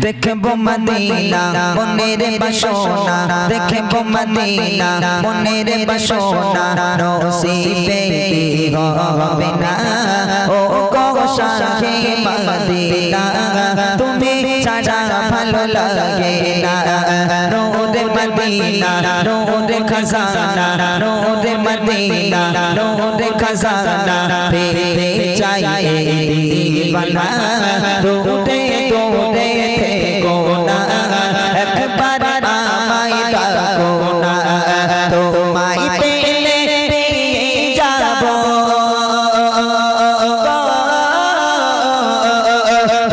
দেখবো মদিনা মনের বাসনা, দেখবো মদিনা মনের বাসনা, নসিবে কি হবে না ও গো শাহে মদিনা, তুমি ছাড়া ভালো লাগে না। নূরে মদিনা নূরে খাজানা, নূরে মদিনা নূরে খাজানা, পেতে চাই দিবানা, দৌড়ে দৌড়ে থেকো না, একবার আমায় ডাকো না, তোমায় পেলে পেয়ে যাবো,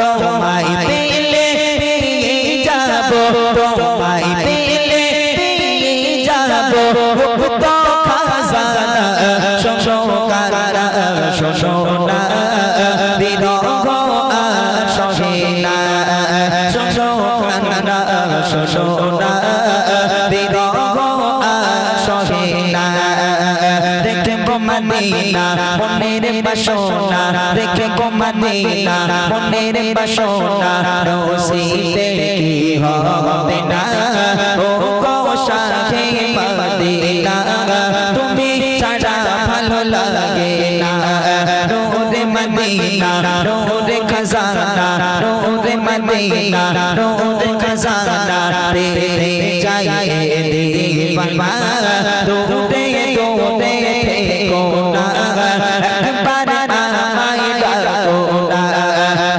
তোমায় পেলে পেয়ে যাবো, তোমায় পেলে পেয়ে যাবো, মুক্ত খাজানা শোনো কারা শোনো না, বিরহ আর সহে না, শোনো কারা শোনো না, বিরহ আর সহে না। দেখবো মদিনা মনের বাসনা, দেখবো মদিনা মনের বাসনা, নসিবে কি হবে না ও গো শাহে মদিনা, তুমি ছাড়া ভালো লাগে না। নূরে মদিনা নূরে খাজানা, নূরে মদিনা নূরে খাজানা, পেতে চাই দিবানা, দৌড়ে দৌড়ে থেকো না, একবার আমায় ডাকো না,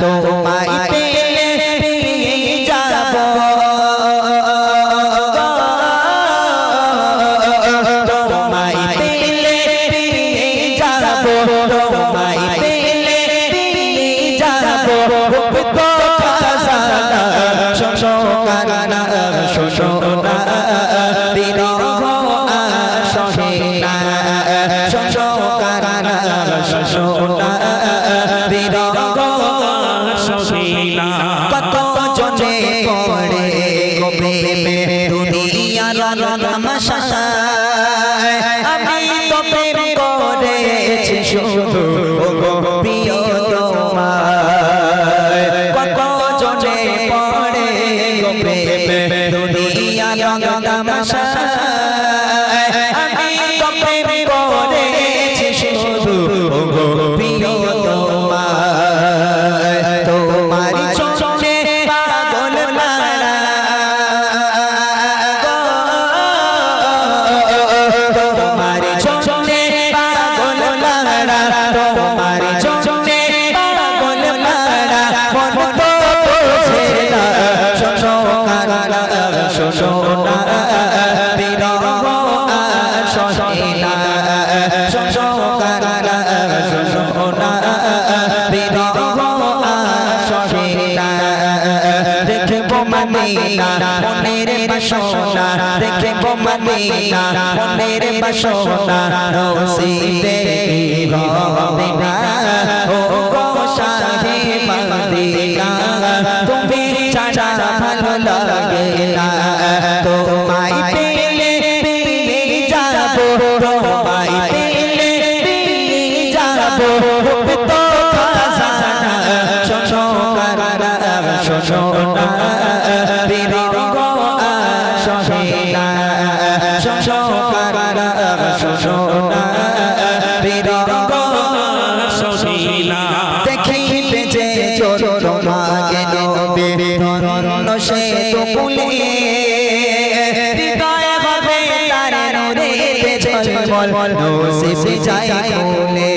তোমায় পেলে পেয়ে যাবো, তোমায় পেলে পেয়ে যাবো, তোমায় পেলে পেয়ে যাবো, মুক্ত খাজানা শোনো কারা শোনো না, বিরহ আর সহে না, শোনো কারা শোনো না, বিরহ আর সহে না। কত জনে পড়ে গো প্রেমে দুনিয়ার তামাশায়, আমি তো প্রেম করেছি শুধু গো প্রিয় তোমায়। কত জনে পড়ে গো প্রেমে দুনিয়ার তামাশায়, আমি তো প্রেম করেছি শুধু গো প্রিয় তোমায়। তোমার চোখে পাগল মারা, তোমার চোখে পাগল মারা, তোমার চোখে পাগল মারা, মন তো বোঝে না, শোনো কারা শোনো না, বিরহ আর সহে না, শোনো কারা শোনো না, বিরহ আর সহে না। দেখবো মদিনা মনের বাসনা, দেখবো মদিনা মনের বাসনা, নসিবে কি হবে না ও গো শাহে মদিনা, তুমি ছাড়া ভালো লাগে না। তোমায় পেলে পেয়ে যাবো, তোমায় পেলে পেয়ে যাবো, মুক্ত খাজানা শোনো কারা শোনো না, বিরহ আর সহে না, শোনো কারা শোনো না, বিরহ আর সহে না। দেখিতে যে তোমাকে নবে ধন্য সে তো কুলে, হৃদয় হবে তার নূরেতে ঝলমল, নসিবে যায় খুলে।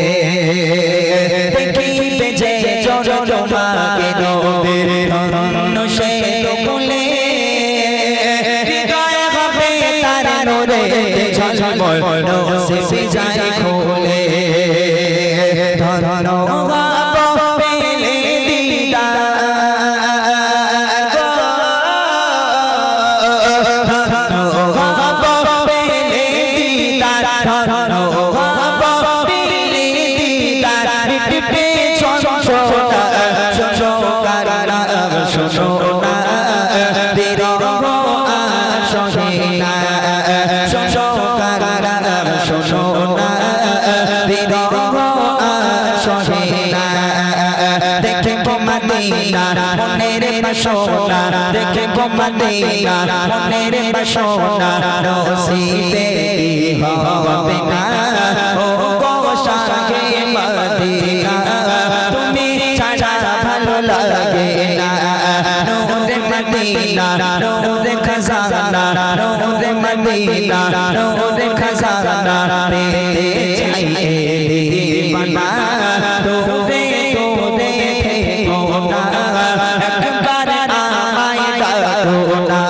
দেখিতে যে তোমাকে নবে ধন্য সে তো কুলে, হৃদয় হবে তার নূরেতে ঝলমল, নসিবে যায় খুলে। ধন্য পেলে দিদার, পেলে দিদার, পেলে দিদার, মিটবে যন্ত্রণা, শোনো কারা শোনো না, বিরহ আর সহে না, শোনো কারা শোনো না, বিরহ আর সহে না। দেখবো মদিনা মনের বাসনা দেখব মদিনা মনের বাসনা নসিবে হবে না ও গো শাহে মদিনা তুমি ছাড়া ভালো লাগে না নূরে মদিনা নূরে খজানা নূরে মদিনা নূরে খজানা পেতে চাইয়ে দিবানা তোরে তোরে থেকো না একবার আমায় ডাকো না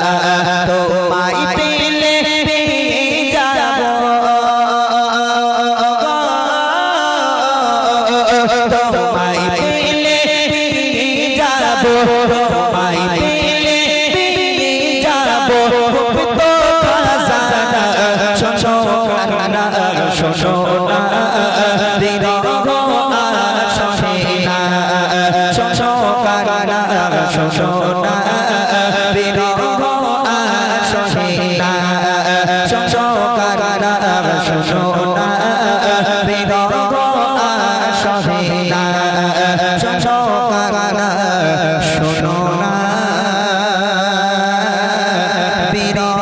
তোমায় পেলে পেয়ে যাব তোমায় পেলে পেয়ে যাব তোমায় পেলে পেয়ে যাব তো খাজানা শোনো কান্না শোনো না বিরহ আসে না শোনো কান্না শোনো না বিরহ আসে না শোনো কান্না শোনো না বিরহ আসে না শোনো কান্না শোনো না বিরহ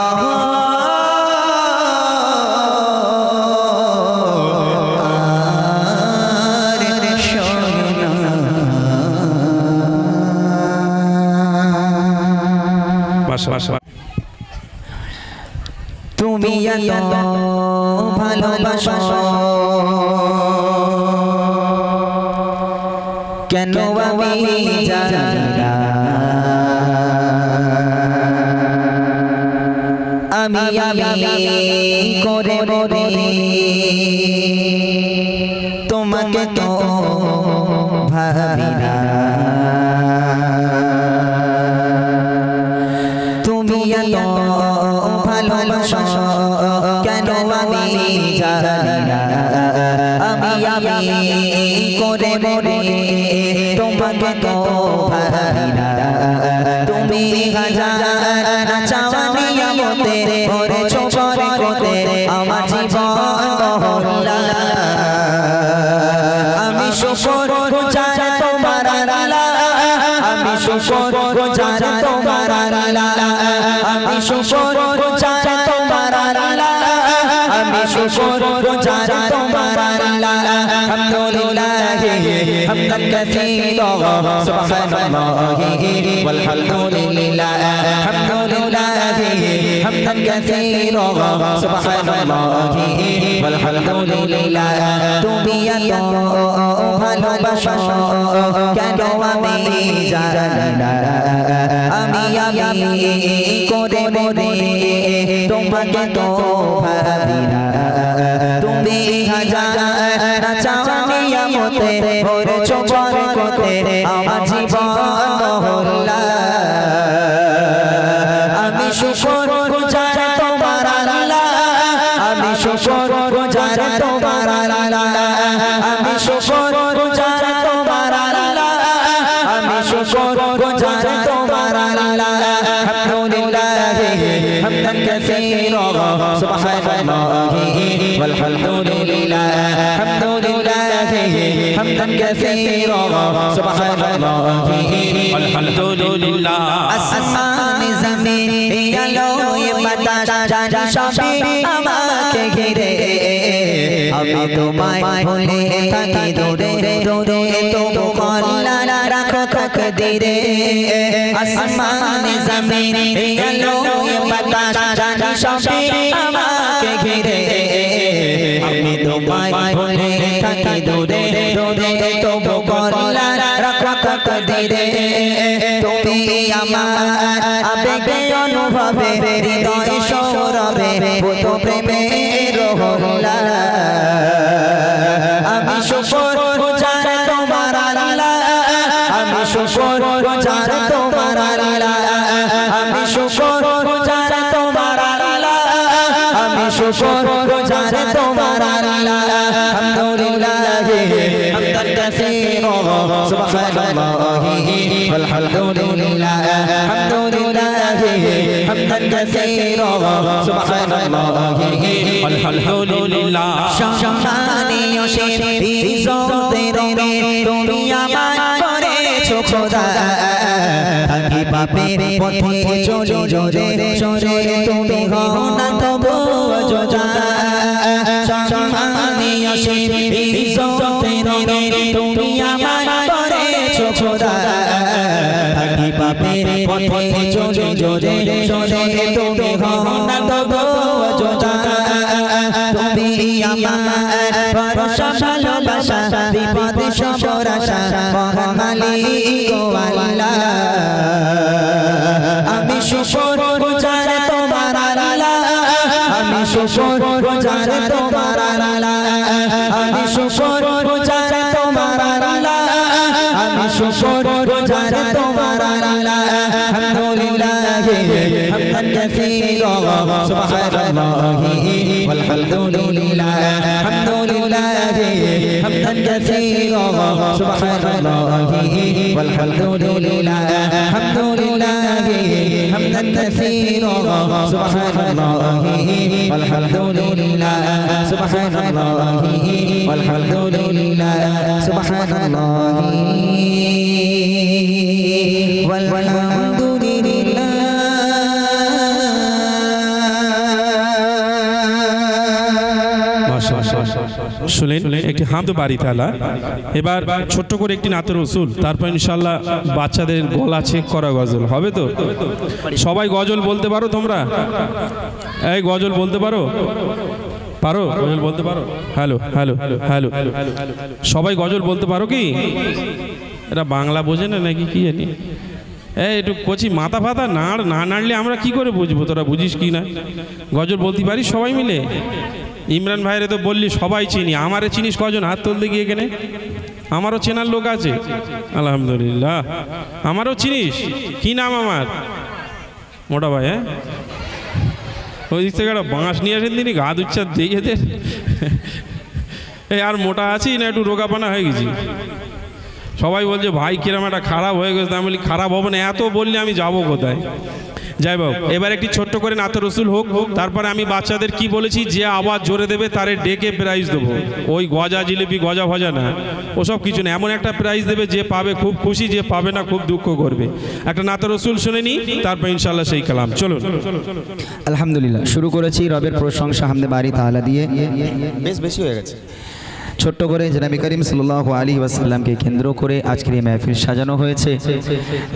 তুমি এত ভালোবাসো কেন আমি জানি না আমি করে মরে তোমাকে তো ভাবি না তুমি এত ভালোবাসো কেন আমি জানি না আমি করে মরে তোমাকে তো ভাবি না তুমি হাজার চাওয়ানি আমতে ওরে ছোপর কোতে আমার জীবন মহল্লা আমি শুকর গুজার তোমার আল্লাহ আমি শুকর গুজার তোমার আল্লাহ আমি শুকর গুজার তোমার আল্লাহ আমি শুকর গুজার তোমার আল্লাহ আলহামদুলিল্লাহ হামদান কাসীরা সুবহানাল্লাহি ওয়ালহামদুলিল্লাহ হামদুলিল্লাহ হামদান কাসীরা সুবহানাল্লাহি ওয়ালহামদুলিল্লাহ তুমি এত ভালোবাসো কেন আমি জানি না আমি করে মরে তোমাকে তো ভাবি না তুমি হাজার চাওয়ানি আমতে ওরে ছোপর কোতে আমার জীবন মহল্লা আমি শুকর গুজার তোমার আল্লাহ আমি শুকর গুজার তোমার আল্লাহ আমি শুকর গুজার তোমার আল্লাহ আমি শুকর গুজার তোমার আল্লাহ আলহামদুলিল্লাহ হামদান কাসীরা সুবহানাল্লাহি ওয়ালহামদুলিল্লাহ হামদুলিল্লাহ হামদান কাসীরা সুবহানাল্লাহি ওয়ালহামদুলিল্লাহ আসমান জমিন আলো বাতাস জানি সবই আমাকে ঘিরে আমি তোমায় ভুলে থাকি দূরে দূরে তো কল্লা রাখো তাকদীরে আসমান জমিন আলো বাতাস জানি সবই আমাকে ঘিরে আমি তোমায় ভুলে থাকি দূরে দূরে তো কল্লা রাখো তাকদীরে তুমি আমার আবেগে অনুভবে হৃদয় সৌরভে ভূত প্রেমের হল্লা আমি শুকর গুজার তোমার আল্লাহ আমি শুকর গুজার তোমার আল্লাহ আমি শুকর গুজার তোমার আল্লাহ আমি শুকর গুজার তোমার আল্লাহ আলহামদুলিল্লাহ হামদান কাসীরা সুবহানাল্লাহি ওয়ালহামদুলিল্লাহ হামদুলিল্লাহ হামদান কাসীরা সুবহানাল্লাহি ওয়ালহামদুলিল্লাহ সম্মানীয় ইজ্জতের তুমি আমায় করেছো খোদা বাপের পথে চলে জোরে সরে তুমি হও না তবু যোজা সম্মানীয় সে ইজ্জতের রঙে তুমি আমায় করেছো খোদা থাকি বাপের পথে চলে জোরে সরে তুমি হও না তবু যোজা তুমি আমার ভরসা ভালোবাসা বিপদে সবার আশা মহান মালিক আল্লাহ আমি শুকর গুজার তোমার আল্লাহ আমি শুকর গুজার তোমার আল্লাহ আমি শুকর গুজার তোমার আল্লাহ আমি শুকর গুজার তোমার আল্লাহ আলহামদুলিল্লাহ হামদান কাসীরা সুবহানাল্লাহি والحمدلله الحمد لله حمدا كثيرا سبحان الله والحمد لله الحمد لله حمدا كثيرا سبحان الله والحمد لله سبحان الله والحمد لله سبحان الله والحمد لله শুনলেন একটি হামদ বাড়ি তালা। এবার ছোট্ট করে একটি নাতে রসুল, তারপর ইনশাল্লাহ বাচ্চাদের গলা চেক করা গজল হবে। তো সবাই গজল বলতে পারো তোমরা? এই গজল বলতে পারো? পারো গজল বলতে পারো? হ্যালো হ্যালো হ্যালো, সবাই গজল বলতে পারো কি? এরা বাংলা বোঝে না নাকি কি জানি। এই একটু কচি মাথা ফাতা না নাড়লে আমরা কি করে বুঝবো তোরা বুঝিস কি না? গজল বলতে পারিস সবাই মিলে? ইমরান ভাইরে তো বললি সবাই চিনি, আমারে চিনিস কজন? হাত তুলতে গিয়ে এখানে আমারও চেনার লোক আছে আলহামদুলিল্লাহ। আমারও চিনিস? কি নাম আমার? মোটা ভাই। হ্যাঁ, ওই দিক থেকে একটা বাঁশ নিয়ে আসেন তিনি, গা দুচ্ছার দিয়ে এদের। এই আর মোটা আছি না একটু রোগাপানা হয়ে গেছি? সবাই বলছে ভাই কিরম একটা খারাপ হয়ে গেছে। আমি বলি খারাপ হবো না, এত বললে আমি যাবো কোথায়? যাই হোক, এবার একটি ছোট্ট করে নাতে রসুল হোক। তারপরে আমি বাচ্চাদের কি বলেছি, যে আওয়াজ জোরে দেবে তারে ডেকে প্রাইজ দেবো। ওই গজা জিলিপি গজা ভজা না, ওসব কিছু না। এমন একটা প্রাইজ দেবে যে পাবে খুব খুশি, যে পাবে না খুব দুঃখ করবে। একটা নাতে রসুল শুনে নি, তারপর ইনশাল্লাহ সেই কালাম। চলুন। আলহামদুলিল্লাহ, শুরু করেছি রবের প্রশংসা হামদে বাড়ি তাআলা দিয়ে। বেশি হয়ে গেছে। ছোট্ট করে জনাবি করিম সাল্লাল্লাহু আলাইহি ওয়াসাল্লামকে কেন্দ্র করে আজকের এই মাহফিল সাজানো হয়েছে।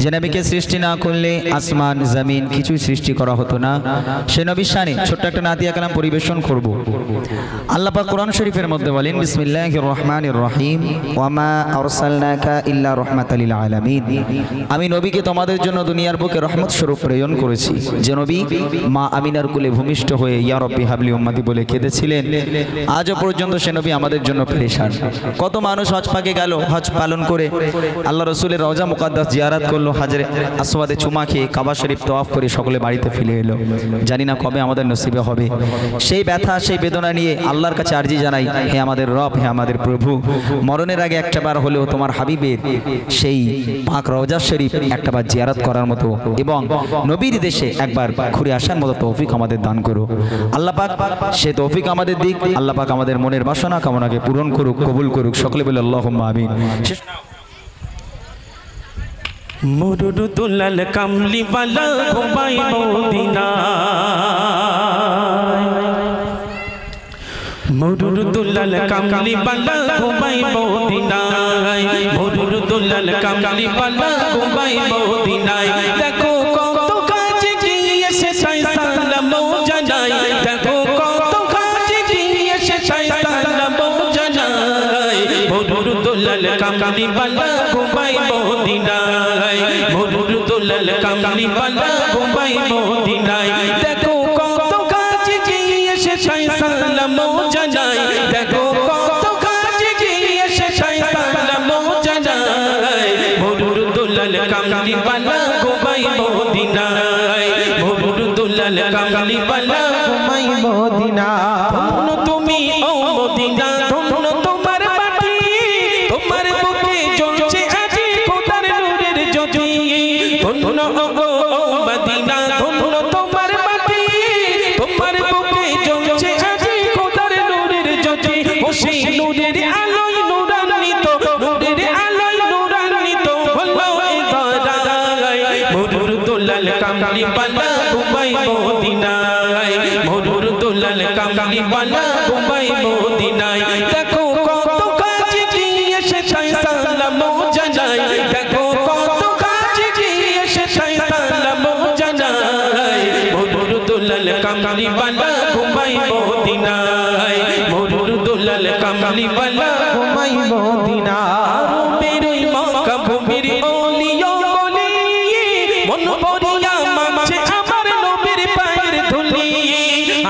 জনাবিকে সৃষ্টি না করলে আসমান জমিন কিছুই সৃষ্টি করা হতো না। সে নবীর শানে ছোট্ট একটা নাতিয়া কালাম পরিবেশন করব। আল্লাহ পাক কোরআন শরীফের মধ্যে বলেন, বিসমিল্লাহির রহমানির রহিম, ওয়া মা আরসালনাকা ইল্লা রাহমাতাল লিল আলামিন। আমি নবীকে তোমাদের জন্য দুনিয়ার বুকে রহমত স্বরূপ প্রেরণ করেছি। যে নবী মা আমিনার কোলে ভূমিষ্ঠ হয়ে ইয়া রব্বি হাবলি উম্মতি বলে কেঁদেছিলেন, আজও পর্যন্ত সে নবী আমাদের জন্য পেরেশান। কত মানুষ হজ পাকে গেল, হজ পালন করে আল্লাহ রসুলের রওজা মুকাদ্দাস জিয়ারত করলো, হাজরে আসওয়াদে চুমা খেয়ে কাবা শরীফ তওয়াফ করে সকলে বাড়িতে ফিরে এলো। জানি না কবে আমাদের নসিবে হবে। সেই ব্যথা সেই বেদনা নিয়ে আল্লাহর কাছে আরজি জানাই, হে আমাদের রব, হে আমাদের প্রভু, মরণের আগে একটাবার হলেও তোমার হাবিবের সেই পাক রওজা শরীফ একটাবার জিয়ারত করার মতো এবং নবীর দেশে একবার ঘুরে আসার মতো তৌফিক আমাদের দান করো। আল্লাহ পাক সে তৌফিক আমাদের দিক। আল্লাহ পাক আমাদের মনের বাসনা কামনাকে পূরণ করুক, কবুল করুক। সকলে বলে আল্লাহুম্মা আমিন। মুরুদু দুলাল কামলি বালা ঘুমাই মদিনা, মুরুদু দুলাল কামলি বালা ঘুমাই মদিনা, মুরুদু দুলাল কামলি বালা ঘুমাই মদিনা। দেখো কত কাছে গিয়েছে সালাম জানাই, দেখো কত কাছে গিয়েছে সালাম জানাই। মুরুদু দুলাল কামলি বালা ঘুমাই মদিনায়, মুরুদু দুলাল কামলি বালা ঘুমাই মদিনায়। দেখো কত কাছে গিয়েছে সালাম জানাই, দেখো কত কাছে গিয়েছে সালাম জানাই। মুরুদু দুলাল কামলি বালা ঘুমাই মদিনায়, মুরুদু দুলাল কামলি বালা ঘুমাই মদিনায়। ধন্য তুমি ও মদিনা, ধন্য তোমার মাটি, তোমার বুকে জ্বলছে আজি খোদার নূরের জ্যোতি। ধন্য ও মদিনা, ধন্য তোমার মাটি, তোমার বুকে জ্বলছে আজি খোদার নূরের জ্যোতি। ও সেই নূরের আলোয় নূরান্বিত, নূরের আলোয় নূরান্বিত হলো এ ধরায়। মুরুদু দুলাল কামলি বালা ঘুমাই মদিনায় মরুর দুলাল কামলি বালা ঘুমাই মদিনায় দেখো কত কাজ গিয়ে সে তাই সালাম জানাই দেখো কত কাজ গিয়ে সে তাই সালাম জানাই মরুর দুলাল কামলি বালা ঘুমাই মদিনায় মরুর দুলাল কামলি বালা ঘুমাই মদিনায় বেরোই মক্কা ভূমির ওলিও গলি মন ভরিয়া মাঝে আমার নবীর পায়ের ধুলি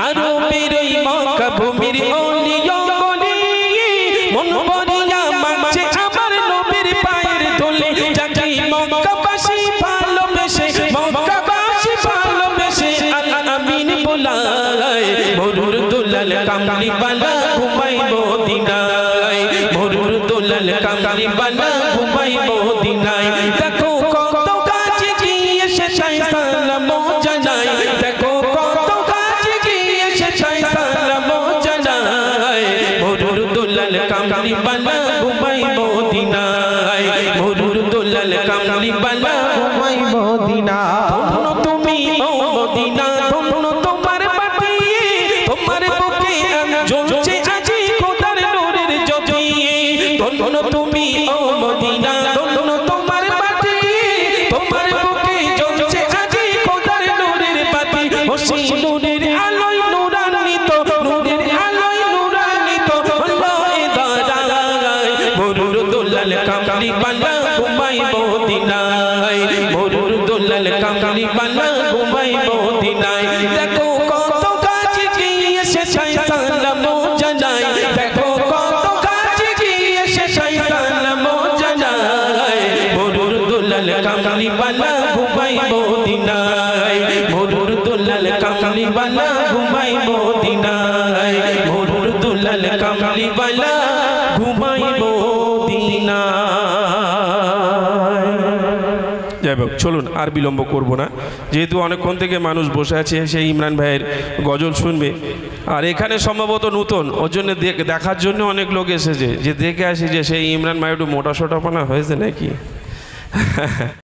আরো বেরোই মক্কা ভূমির ওলিও গলি মন ভরিয়া মাঝে আমার নবীর পায়ের ধুলি যাকে মক্কাবাসী ভালোবেসে মক্কাবাসী ভালোবেসে আল আমিন বলায় মরুর দুলাল কামলি বালা ঘুমাই মদিনায় মরুর দুলাল কামলি বালা ঘুমাই মদিনায় দেখো কত কাজ গিয়ে সে তাই সালাম জানাই দেখো কত কাজ গিয়ে সে তাই সালাম জানাই মরুর দুলাল কামলি বালা ঘুমাই মদিনায় মরুর দুলাল কামলি বালা ঘুমাই মদিনায় ধন্য তুমি ও মদিনা ধন্য তোমার মাটি তোমার বুকে জ্বলছে আজি খোদার নূরের জ্যোতি ধন্য তুমি ও মদিনা ধন্য তোমার মাটি তোমার বুকে জ্বলছে আজি খোদার নূরের বাতি ও সেই নূরের আলোয় নূরান্বিত নূরের আলোয় নূরান্বিত হলো এ দাঁড়ায় মরুর দুলাল কামলি বালা ঘুমাই মদিনায় মরুর দুলাল কামলি বালা ঘুমাই মদিনায় দেখো কত কাজ গিয়ে সে তাই সালাম জানাই দেখো কত কাজ গিয়ে সে তাই সালাম জানাই মরুর দুলাল কামলি বালা ঘুমাই মদিনায় মরুর দুলাল কামলি বালা ঘুমাই মদিনায় মরুর দুলাল কামলি বালা ঘুমাই মদিনায় যাই হোক চলুন আর বিলম্ব করব না যেহেতু অনেকক্ষণ থেকে মানুষ বসে আছে সেই ইমরান ভাইয়ের গজল শুনবে আর এখানে সম্ভবত নতুন ওর জন্য দেখার জন্য অনেক লোক এসেছে যে দেখে আসি যে সেই ইমরান ভাই একটু মোটা সোটাপনা হয়েছে নাকি